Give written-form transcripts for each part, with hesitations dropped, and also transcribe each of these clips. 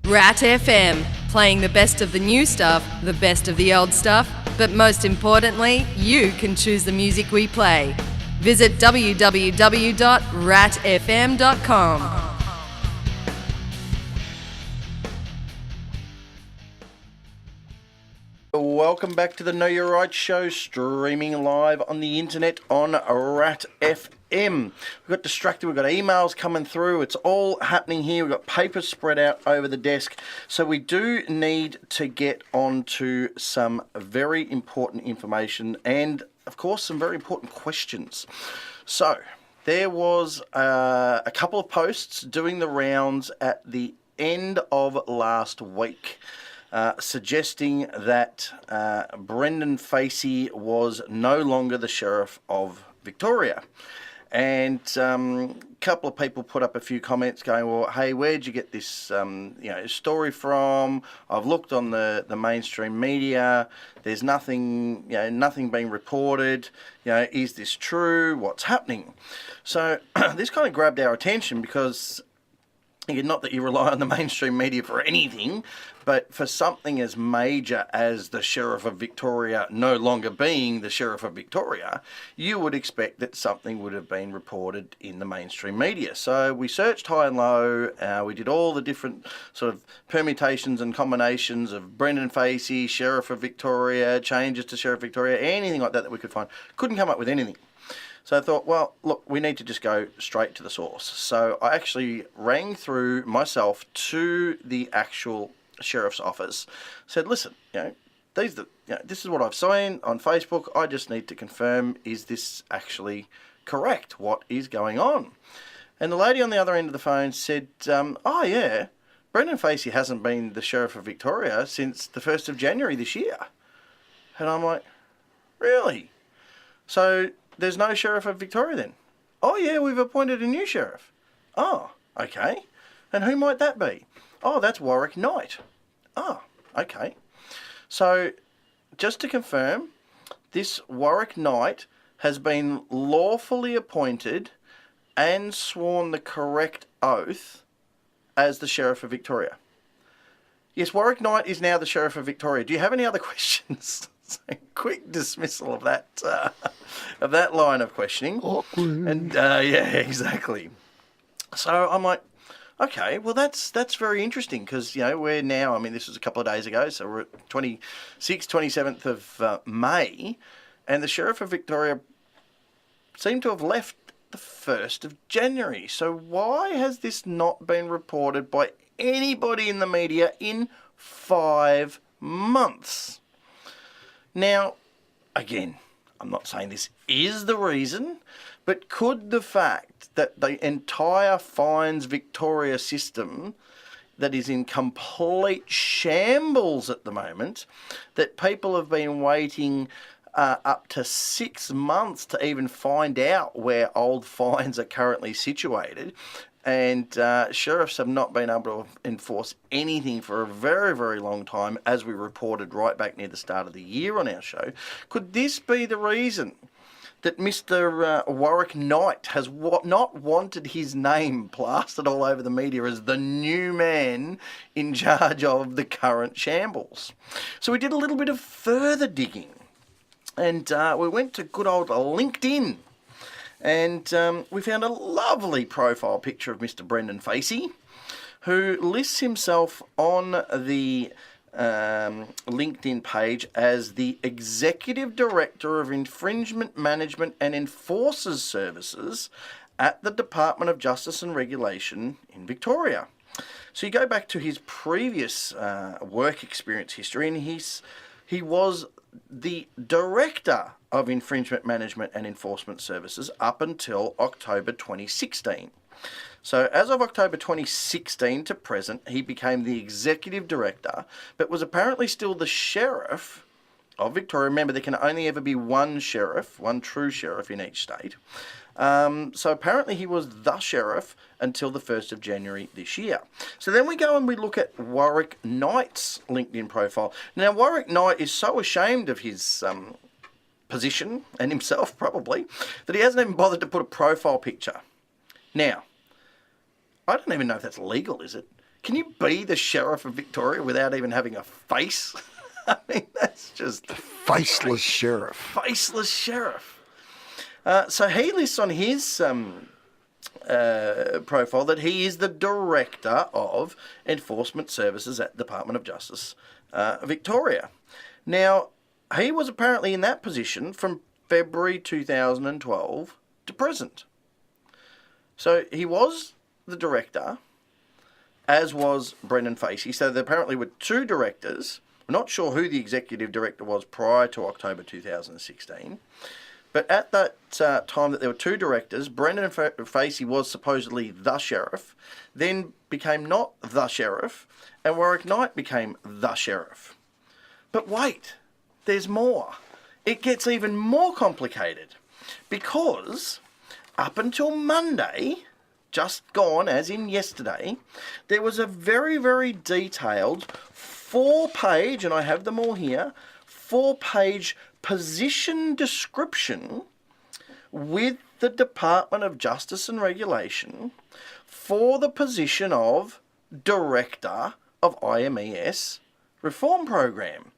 Rat FM, playing the best of the new stuff, the best of the old stuff, but most importantly, you can choose the music we play. Visit www.ratfm.com. Welcome back to the Know Your Right show, streaming live on the internet on Rat FM. We got distracted, we've got emails coming through, it's all happening here, we've got papers spread out over the desk, so we do need to get on to some very important information and, of course, some very important questions. So, there was a couple of posts doing the rounds at the end of last week. Suggesting that Brendan Facey was no longer the Sheriff of Victoria. And a couple of people put up a few comments going, well, hey, where'd you get this story from? I've looked on the mainstream media. There's nothing, nothing being reported. Is this true? What's happening? So this kind of grabbed our attention because, not that you rely on the mainstream media for anything, but for something as major as the Sheriff of Victoria no longer being the Sheriff of Victoria, you would expect that something would have been reported in the mainstream media. So we searched high and low, we did all the different sort of permutations and combinations of Brendan Facey, Sheriff of Victoria, changes to Sheriff of Victoria, anything like that we could find. Couldn't come up with anything. So I thought, well, look, we need to just go straight to the source. So I actually rang through myself to the actual sheriff's office, said, listen, this is what I've seen on Facebook. I just need to confirm, is this actually correct? What is going on? And the lady on the other end of the phone said, oh yeah, Brendan Facey hasn't been the Sheriff of Victoria since the 1st of January this year. And I'm like, really? So there's no Sheriff of Victoria then? Oh yeah, we've appointed a new sheriff. Oh, okay. And who might that be? Oh, that's Warwick Knight. Oh, okay. So, just to confirm, this Warwick Knight has been lawfully appointed and sworn the correct oath as the Sheriff of Victoria. Yes, Warwick Knight is now the Sheriff of Victoria. Do you have any other questions? Quick dismissal of that line of questioning. Awkward. And yeah, exactly. So I'm like, okay, well that's very interesting because we're now. I mean, this was a couple of days ago, so we're at 26th, 27th of May, and the Sheriff of Victoria seemed to have left the 1st of January. So why has this not been reported by anybody in the media in 5 months? Now, again, I'm not saying this is the reason, but could the fact that the entire Fines Victoria system that is in complete shambles at the moment, that people have been waiting up to 6 months to even find out where old fines are currently situated, and sheriffs have not been able to enforce anything for a very, very long time, as we reported right back near the start of the year on our show. Could this be the reason that Mr. Warwick Knight has not wanted his name plastered all over the media as the new man in charge of the current shambles? So we did a little bit of further digging, and we went to good old LinkedIn. And we found a lovely profile picture of Mr. Brendan Facey, who lists himself on the LinkedIn page as the Executive Director of Infringement Management and Enforcers Services at the Department of Justice and Regulation in Victoria. So you go back to his previous work experience history, and he was the Director of Infringement Management and Enforcement Services up until October 2016. So as of October 2016 to present, he became the Executive Director, but was apparently still the Sheriff of Victoria. Remember, there can only ever be one sheriff, one true sheriff in each state. So apparently he was the sheriff until the 1st of January this year. So then we go and we look at Warwick Knight's LinkedIn profile. Now, Warwick Knight is so ashamed of his position, and himself probably, that he hasn't even bothered to put a profile picture. Now, I don't even know if that's legal, is it? Can you be the Sheriff of Victoria without even having a face? I mean, that's just... Faceless sheriff. Faceless Sheriff. So he lists on his profile that he is the Director of Enforcement Services at the Department of Justice, Victoria. Now, he was apparently in that position from February 2012 to present. So he was the director, as was Brendan Facey. So there apparently were two directors. We're not sure who the executive director was prior to October 2016. But at that time that there were two directors, Brendan Facey was supposedly the sheriff, then became not the sheriff, and Warwick Knight became the sheriff. But wait, there's more. It gets even more complicated because up until Monday, just gone, as in yesterday, there was a very, very detailed 4-page, and I have them all here, 4-page position description with the Department of Justice and Regulation for the position of Director of IMES Reform Program.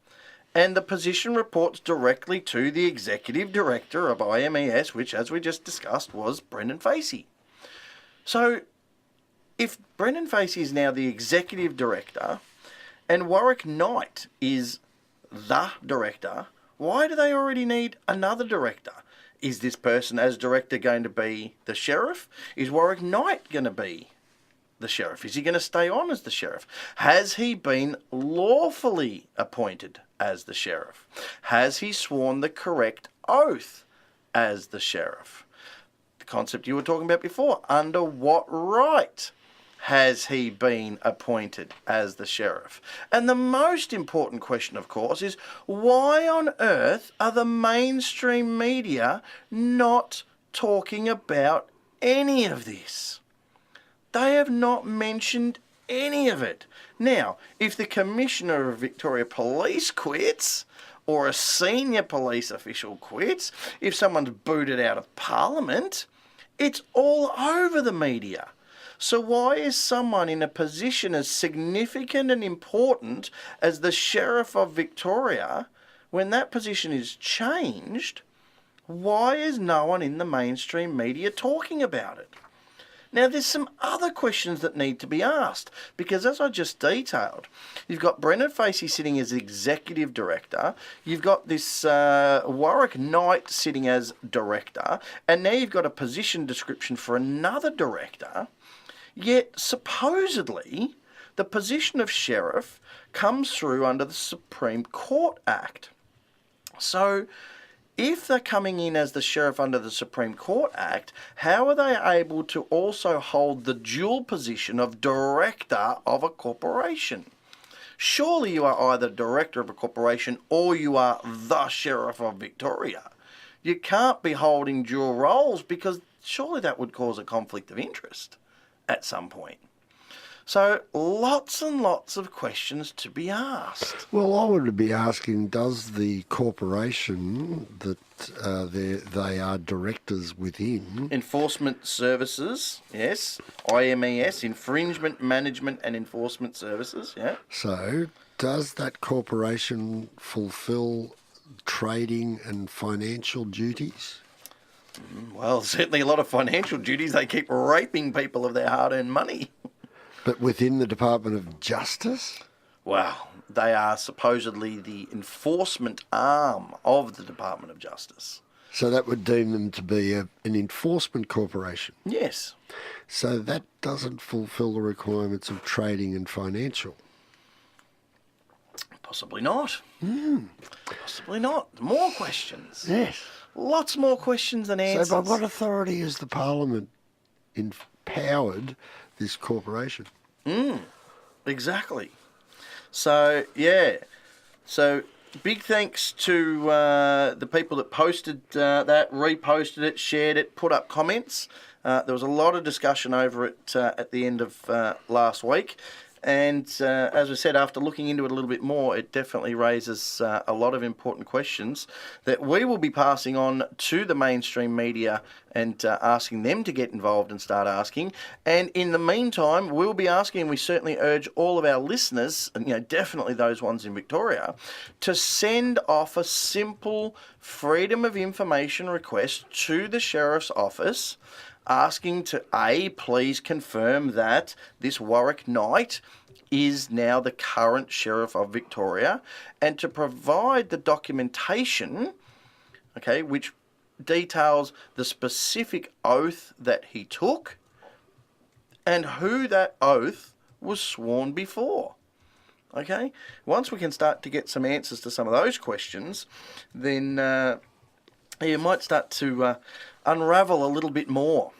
And the position reports directly to the Executive Director of IMES, which, as we just discussed, was Brendan Facey. So, if Brendan Facey is now the Executive Director and Warwick Knight is the Director, why do they already need another Director? Is this person as Director going to be the Sheriff? Is Warwick Knight going to be the Sheriff? Is he going to stay on as the Sheriff? Has he been lawfully appointed as the Sheriff? Has he sworn the correct oath as the Sheriff? The concept you were talking about before. Under what right has he been appointed as the Sheriff? And the most important question, of course, is why on earth are the mainstream media not talking about any of this? They have not mentioned any of it. Now, if the Commissioner of Victoria Police quits, or a senior police official quits, if someone's booted out of Parliament, it's all over the media. So why is someone in a position as significant and important as the Sheriff of Victoria, when that position is changed, why is no one in the mainstream media talking about it? Now, there's some other questions that need to be asked, because as I just detailed, you've got Brendan Facey sitting as Executive Director, you've got this Warwick Knight sitting as Director, and now you've got a position description for another Director, yet supposedly the position of Sheriff comes through under the Supreme Court Act. So, if they're coming in as the Sheriff under the Supreme Court Act, how are they able to also hold the dual position of Director of a corporation? Surely you are either Director of a corporation or you are the Sheriff of Victoria. You can't be holding dual roles, because surely that would cause a conflict of interest at some point. So lots and lots of questions to be asked. Well, I would be asking, does the corporation that they are directors within... Enforcement Services, yes. IMES, Infringement Management and Enforcement Services, yeah. So, does that corporation fulfil trading and financial duties? Well, certainly a lot of financial duties. They keep raping people of their hard-earned money. But within the Department of Justice? Well, they are supposedly the enforcement arm of the Department of Justice. So that would deem them to be an enforcement corporation? Yes. So that doesn't fulfil the requirements of trading and financial? Possibly not. Possibly not. More questions. Yes. Lots more questions than answers. So by what authority has the Parliament empowered this corporation? Exactly. So, yeah. So, big thanks to the people that posted that, reposted it, shared it, put up comments. There was a lot of discussion over it at the end of last week. And as I said, after looking into it a little bit more, it definitely raises a lot of important questions that we will be passing on to the mainstream media and asking them to get involved and start asking. And in the meantime, we'll be asking, and we certainly urge all of our listeners, and definitely those ones in Victoria, to send off a simple Freedom of Information request to the Sheriff's Office, asking to please confirm that this Warwick Knight is now the current Sheriff of Victoria, and to provide the documentation, okay, which details the specific oath that he took and who that oath was sworn before. Okay? Once we can start to get some answers to some of those questions, then you might start to unravel a little bit more